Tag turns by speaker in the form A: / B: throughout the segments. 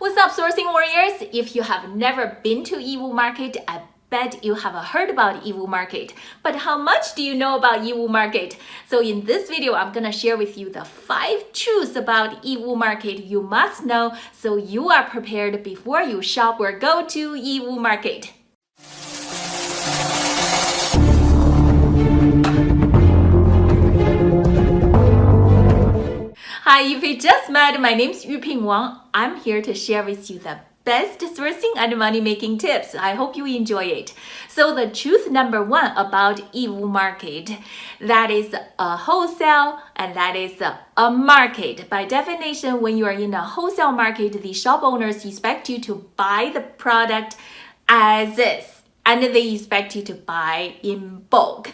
A: What's up, sourcing warriors? If you have never been to YiWu Market, I bet you have heard about YiWu Market. But how much do you know about YiWu Market? So in this video, I'm gonna share with you the 5 truths about YiWu Market you must know so you are prepared before you shop or go to YiWu Market. Hi, if you just met, my name is Yuping Wang. I'm here to share with you the best sourcing and money-making tips. I hope you enjoy it. So the truth number 1 about YiWu Market, that is a wholesale and that is a market. By definition, when you are in a wholesale market, the shop owners expect you to buy the product as is, and they expect you to buy in bulk.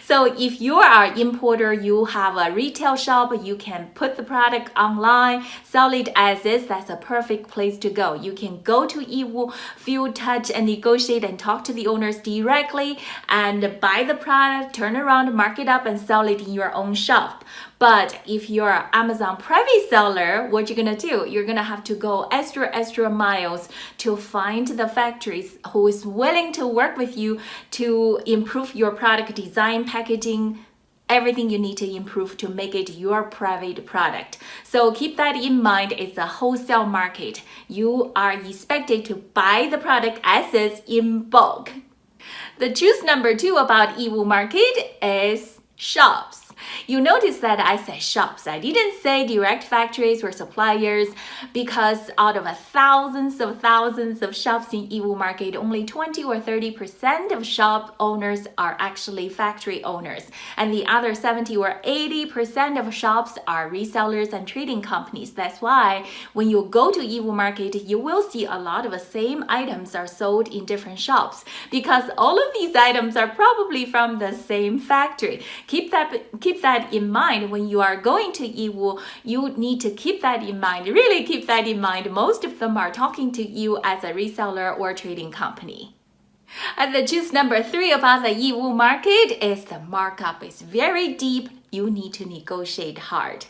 A: So if you are an importer, you have a retail shop, you can put the product online, sell it as is, that's a perfect place to go. You can go to YiWu, feel, touch, and negotiate and talk to the owners directly and buy the product, turn around, mark it up, and sell it in your own shop. But if you're an Amazon private seller, what you're gonna do? You're gonna have to go extra miles to find the factories who is willing to work with you to improve your product design, packaging, everything you need to improve to make it your private product. So keep that in mind. It's a wholesale market. You are expected to buy the product as is in bulk. The truth number 2 about YiWu Market is shops. You notice that I said shops. I didn't say direct factories or suppliers because out of thousands of shops in YiWu Market, only 20 or 30% of shop owners are actually factory owners. And the other 70 or 80% of shops are resellers and trading companies. That's why when you go to YiWu Market, you will see a lot of the same items are sold in different shops because all of these items are probably from the same factory. Keep that in mind when you are going to YiWu. You need to keep that in mind. Really keep that in mind. Most of them are talking to you as a reseller or trading company. And the truth number 3 about the YiWu Market is the markup is very deep. You need to negotiate hard.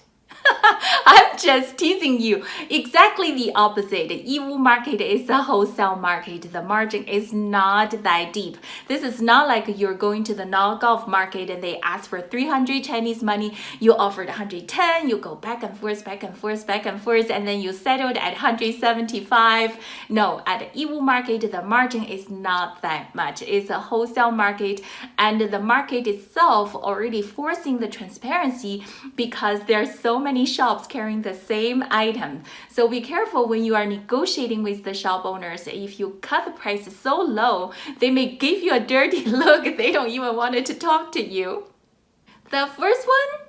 A: I'm just teasing you. Exactly the opposite. YiWu Market is a wholesale market. The margin is not that deep. This is not like you're going to the knockoff market and they ask for 300 Chinese money. You offered 110. You go back and forth, and then you settled at 175. No, at YiWu Market, the margin is not that much. It's a wholesale market, and the market itself already forcing the transparency because there's so many shops carrying the same item. So be careful when you are negotiating with the shop owners. If you cut the price so low, they may give you a dirty look. They don't even want to talk to you. The first one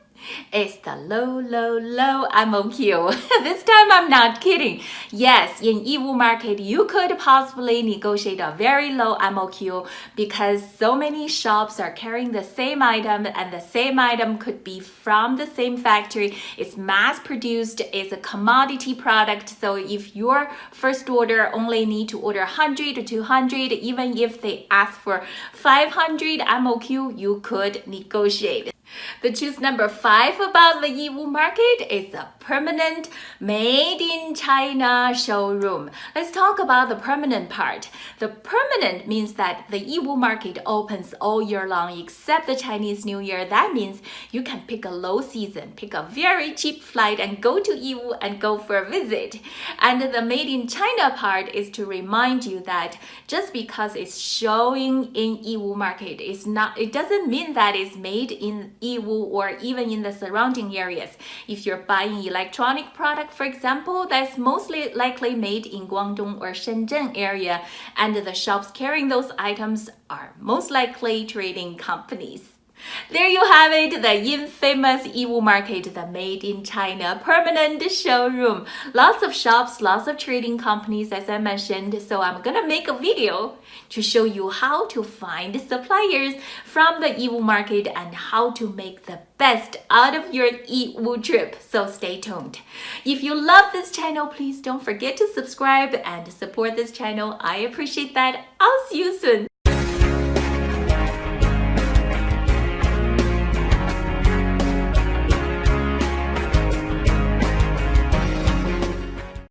A: is the low MOQ. This time I'm not kidding. Yes, in YiWu Market, you could possibly negotiate a very low MOQ because so many shops are carrying the same item, and the same item could be from the same factory. It's mass produced, it's a commodity product. So if your first order only need to order 100 or 200, even if they ask for 500 MOQ, you could negotiate. The truth number 5 about the YiWu Market is a permanent made in China showroom. Let's talk about the permanent part. The permanent means that the YiWu Market opens all year long except the Chinese New Year. That means you can pick a low season, pick a very cheap flight and go to YiWu and go for a visit. And the made in China part is to remind you that just because it's showing in YiWu Market, it doesn't mean that it's made in YiWu or even in the surrounding areas. If you're buying electronic product, for example, that's mostly likely made in Guangdong or Shenzhen area, and the shops carrying those items are most likely trading companies. There you have it, the infamous YiWu Market, the made in China permanent showroom. Lots of shops, lots of trading companies, as I mentioned. So I'm gonna make a video to show you how to find suppliers from the YiWu Market and how to make the best out of your YiWu trip. So stay tuned. If you love this channel, please don't forget to subscribe and support this channel. I appreciate that. I'll see you soon.